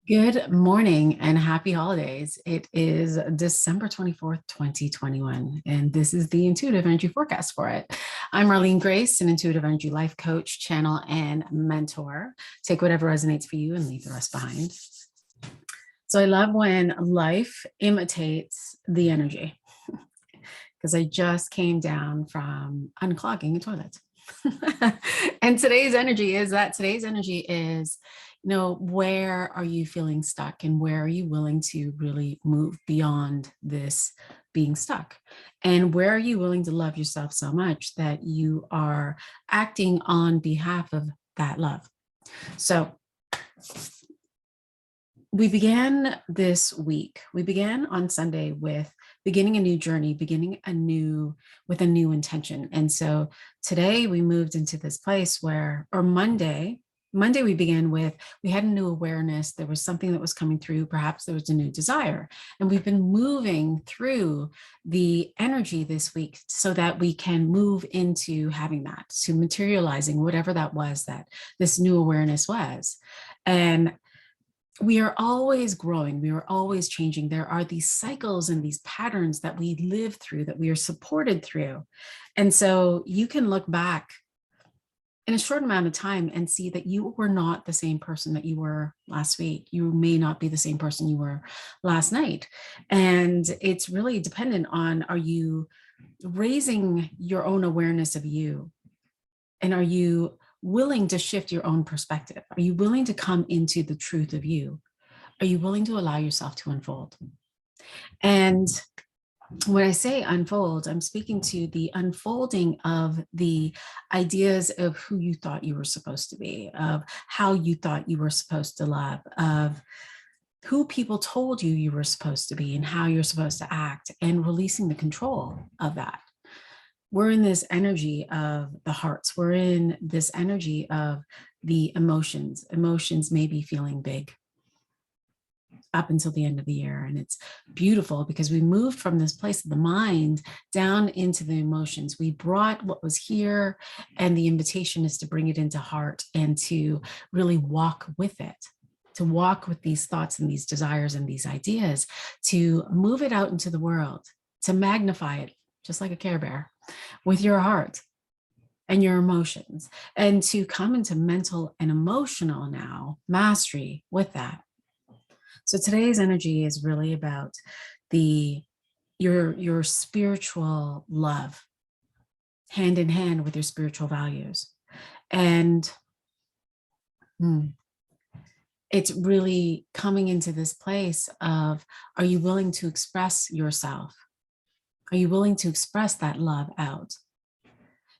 Good morning and happy holidays. It is December 24th, 2021, and this is the Intuitive Energy Forecast for it. I'm Arlene Grace, an intuitive energy life coach, channel, and mentor. Take whatever resonates for you and leave the rest behind. So I love when life imitates the energy because I just came down from unclogging a toilet. And today's energy is, where are you feeling stuck and where are you willing to really move beyond this being stuck? And where are you willing to love yourself so much that you are acting on behalf of that love? So we began this week. We began on Sunday with beginning a new journey, with a new intention. And so today we moved into this place where, or Monday we began with, we had a new awareness. There was something that was coming through. Perhaps there was a new desire. And we've been moving through the energy this week so that we can move into having that, to materializing whatever that was that this new awareness was. And we are always growing. We are always changing. There are these cycles and these patterns that we live through, that we are supported through. And so you can look back in a short amount of time and see that you were not the same person that you were last week. You may not be the same person you were last night. And it's really dependent on, are you raising your own awareness of you? And are you willing to shift your own perspective? Are you willing to come into the truth of you? Are you willing to allow yourself to unfold? And when I say unfold, I'm speaking to the unfolding of the ideas of who you thought you were supposed to be, of how you thought you were supposed to love, of who people told you you were supposed to be and how you're supposed to act, and releasing the control of that. We're in this energy of the hearts. We're in this energy of the emotions. Emotions may be feeling big up until the end of the year. And it's beautiful because we moved from this place of the mind down into the emotions. We brought what was here, and the invitation is to bring it into heart and to really walk with it, to walk with these thoughts and these desires and these ideas, to move it out into the world, to magnify it, just like a Care Bear, with your heart and your emotions, and to come into mental and emotional now mastery with that. So today's energy is really about your spiritual love, hand in hand with your spiritual values. And it's really coming into this place of, are you willing to express yourself? Are you willing to express that love out?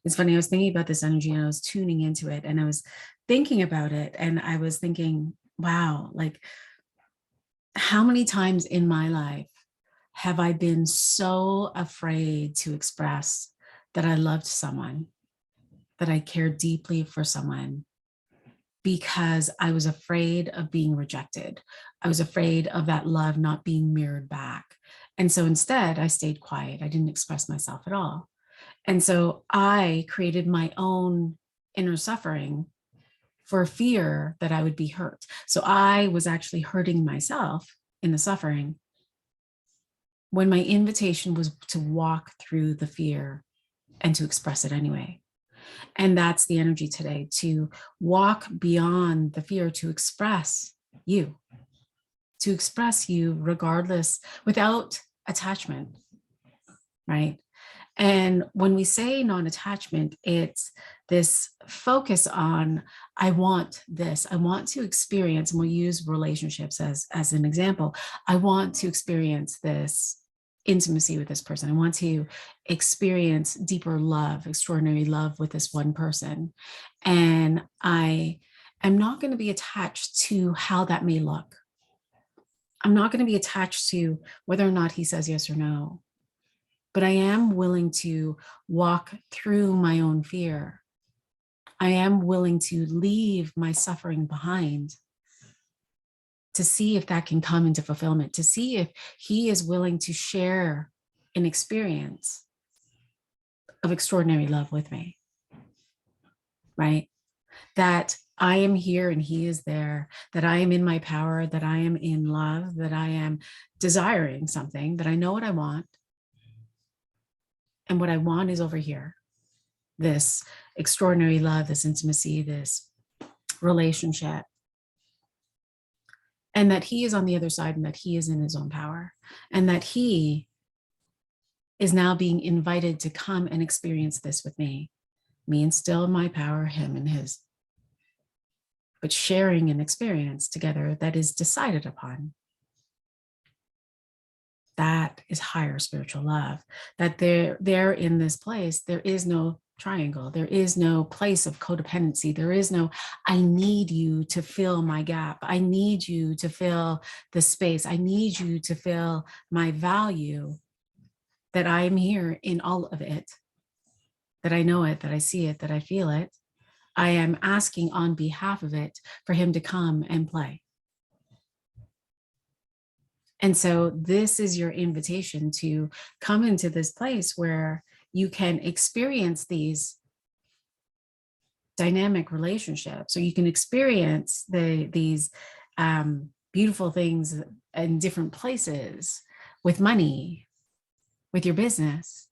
It's funny, I was thinking about this energy and I was tuning into it and I was thinking about it, and I was thinking, wow, like how many times in my life have I been so afraid to express that I loved someone, that I cared deeply for someone, because I was afraid of being rejected. I was afraid of that love not being mirrored back. And so instead, I stayed quiet. I didn't express myself at all. And so I created my own inner suffering for fear that I would be hurt. So I was actually hurting myself in the suffering when my invitation was to walk through the fear and to express it anyway. And that's the energy today, to walk beyond the fear, to express you regardless, without attachment, right? And when we say non-attachment, it's this focus on, I want this, I want to experience, and we'll use relationships as an example. I want to experience this intimacy with this person. I want to experience deeper love, extraordinary love with this one person. And I am not going to be attached to how that may look. I'm not going to be attached to whether or not he says yes or no. But I am willing to walk through my own fear. I am willing to leave my suffering behind, to see if that can come into fulfillment, to see if he is willing to share an experience of extraordinary love with me, right? that I am here and he is there, that I am in my power, that I am in love, that I am desiring something, that I know what I want. And what I want is over here, this extraordinary love, this intimacy, this relationship. And that he is on the other side and that he is in his own power and that he is now being invited to come and experience this with me and still in my power, him and his, but sharing an experience together that is decided upon. That is higher spiritual love, that they're in this place. There is no triangle. There is no place of codependency. There is no, I need you to fill my gap. I need you to fill the space. I need you to fill my value, that I am here in all of it, that I know it, that I see it, that I feel it. I am asking on behalf of it for him to come and play. And so this is your invitation to come into this place where you can experience these dynamic relationships, or you can experience these beautiful things in different places with money, with your business.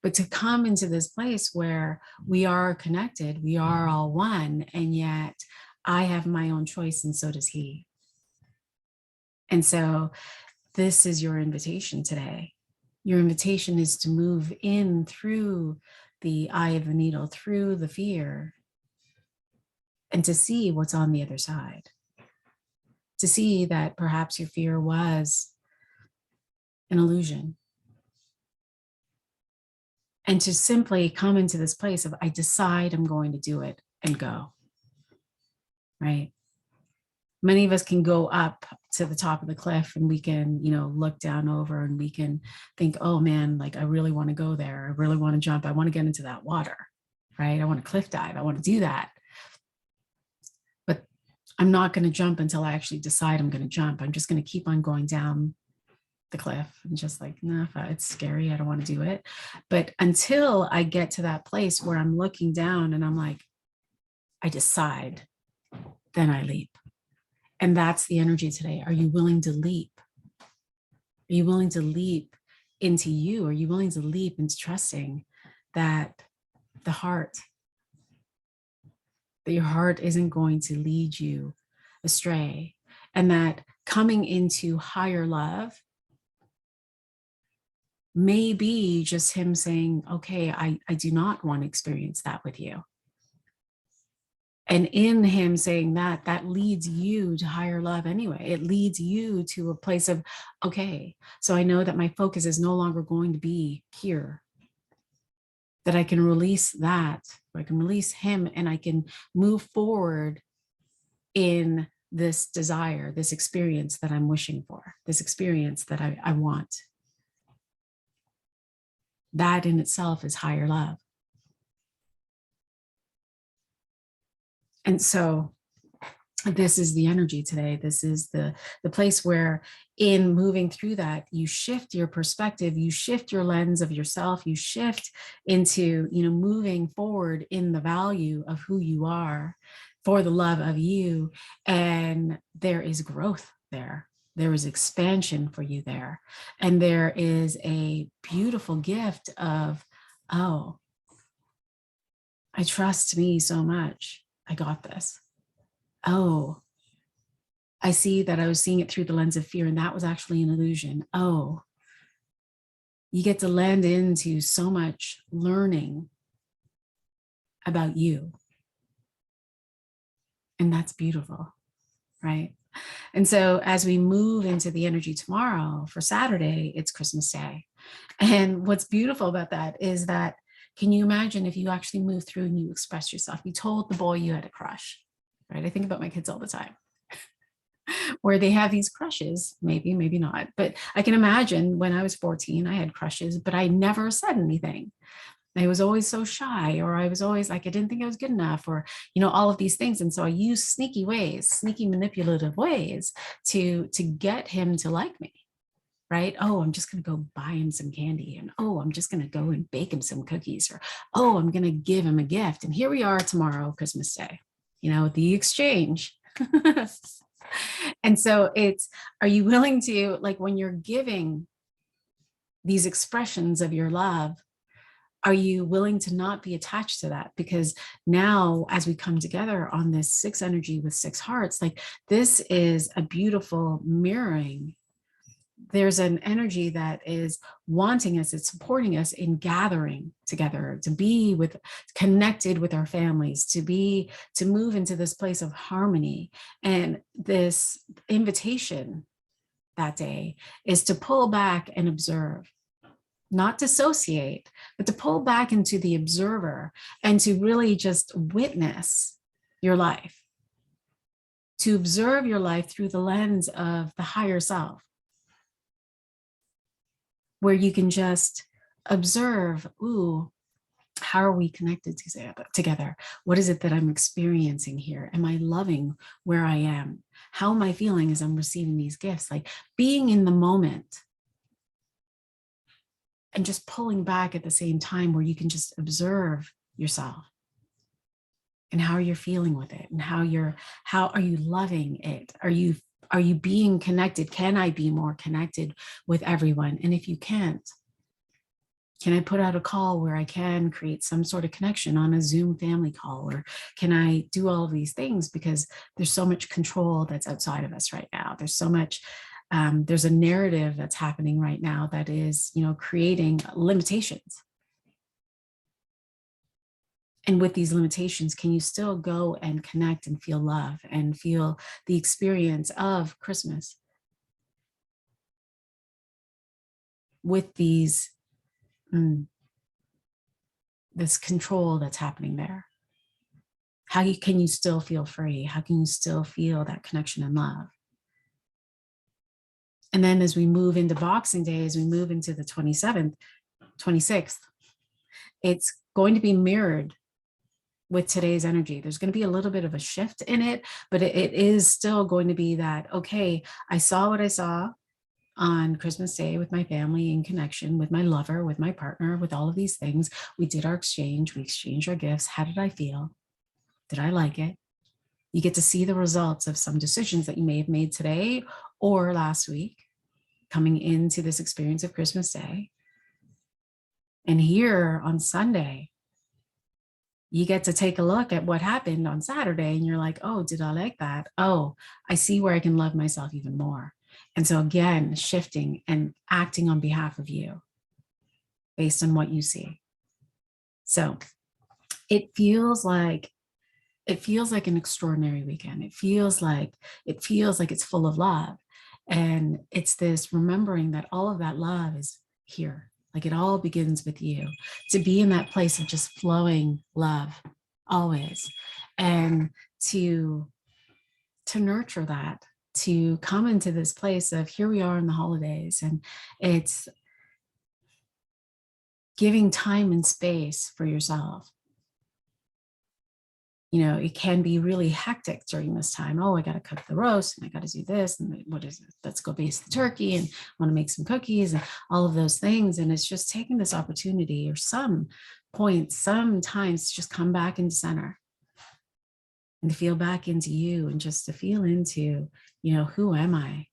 But to come into this place where we are connected, we are all one, and yet I have my own choice and so does he. And so this is your invitation today. Your invitation is to move in through the eye of the needle, through the fear, and to see what's on the other side. To see that perhaps your fear was an illusion. And to simply come into this place of, I decide I'm going to do it, and go. Right? Many of us can go up to the top of the cliff and we can, look down over and we can think, oh man, like I really want to go there. I really want to jump. I want to get into that water, right? I want to cliff dive. I want to do that. But I'm not going to jump until I actually decide I'm going to jump. I'm just going to keep on going down the cliff and just like, no, it's scary. I don't want to do it. But until I get to that place where I'm looking down and I'm like, I decide, then I leap. And that's the energy today. Are you willing to leap? Are you willing to leap into you? Are you willing to leap into trusting that your heart isn't going to lead you astray, and that coming into higher love may be just him saying, okay, I do not want to experience that with you. And in him saying that, that leads you to higher love anyway. It leads you to a place of, okay, so I know that my focus is no longer going to be here, that I can release that, or I can release him, and I can move forward in this desire, this experience that I'm wishing for, this experience that I want. That in itself is higher love. And so this is the energy today. This is the place where in moving through that, you shift your perspective, you shift your lens of yourself, you shift into, moving forward in the value of who you are for the love of you. And there is growth there. There is expansion for you there. And there is a beautiful gift of, oh, I trust me so much. I got this. Oh, I see that I was seeing it through the lens of fear, and that was actually an illusion. Oh, you get to land into so much learning about you. And that's beautiful, right? And so as we move into the energy tomorrow for Saturday, it's Christmas Day. And what's beautiful about that is that, can you imagine if you actually moved through and you expressed yourself, you told the boy you had a crush, right? I think about my kids all the time, where they have these crushes, maybe not. But I can imagine when I was 14, I had crushes, but I never said anything. I was always so shy, or I was always like, I didn't think I was good enough, or, all of these things. And so I used sneaky manipulative ways to get him to like me. right? Oh, I'm just going to go buy him some candy. And oh, I'm just going to go and bake him some cookies. Or, oh, I'm going to give him a gift. And here we are tomorrow, Christmas Day, the exchange. And so are you willing to, like, when you're giving these expressions of your love, are you willing to not be attached to that? Because now, as we come together on this 6 energy with 6 hearts, like, this is a beautiful mirroring. There's an energy that is wanting us, it's supporting us in gathering together, to be connected with our families, to move into this place of harmony. And this invitation that day is to pull back and observe, not dissociate, but to pull back into the observer and to really just witness your life, to observe your life through the lens of the higher self, where you can just observe, ooh, how are we connected together? What is it that I'm experiencing here? Am I loving where I am? How am I feeling as I'm receiving these gifts? Like, being in the moment and just pulling back at the same time, where you can just observe yourself and how you're feeling with it, and how are you loving it? Are you being connected? Can I be more connected with everyone? And if you can't, can I put out a call where I can create some sort of connection on a Zoom family call? Or can I do all of these things? Because there's so much control that's outside of us right now. There's so much, there's a narrative that's happening right now that is, creating limitations. And with these limitations, can you still go and connect and feel love and feel the experience of Christmas with this control that's happening there? Can you still feel free? How can you still feel that connection and love? And then as we move into Boxing Day, as we move into the 27th, 26th, it's going to be mirrored with today's energy. There's going to be a little bit of a shift in it, but it is still going to be that, okay, I saw what I saw on Christmas Day with my family, in connection with my lover, with my partner, with all of these things. We did our exchange. We exchanged our gifts. How did I feel? Did I like it? You get to see the results of some decisions that you may have made today or last week, coming into this experience of Christmas Day. And here on Sunday, you get to take a look at what happened on Saturday, and you're like, oh, did I like that? Oh, I see where I can love myself even more. And so again, shifting and acting on behalf of you based on what you see. So it feels like an extraordinary weekend. It feels like it's full of love. And it's this remembering that all of that love is here. Like, it all begins with you, to be in that place of just flowing love always, and to nurture that, to come into this place of, here we are in the holidays, and it's giving time and space for yourself. It can be really hectic during this time. Oh, I got to cook the roast, and I got to do this, and what is it? Let's go baste the turkey, and want to make some cookies, and all of those things. And it's just taking this opportunity, or sometimes to just come back into center, and to feel back into you, and just to feel into, who am I?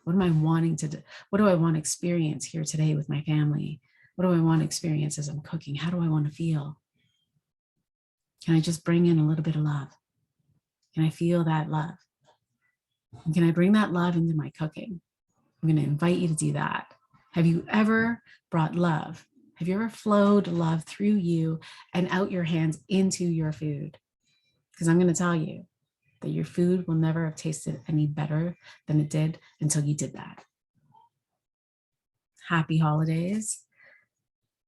What am I wanting to do? What do I want to experience here today with my family? What do I want to experience as I'm cooking? How do I want to feel? Can I just bring in a little bit of love? Can I feel that love? And can I bring that love into my cooking? I'm going to invite you to do that. Have you ever brought love? Have you ever flowed love through you and out your hands into your food? Because I'm going to tell you that your food will never have tasted any better than it did until you did that. Happy holidays.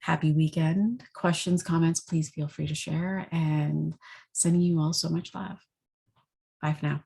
Happy weekend. Questions, comments, please feel free to share, and sending you all so much love. Bye for now.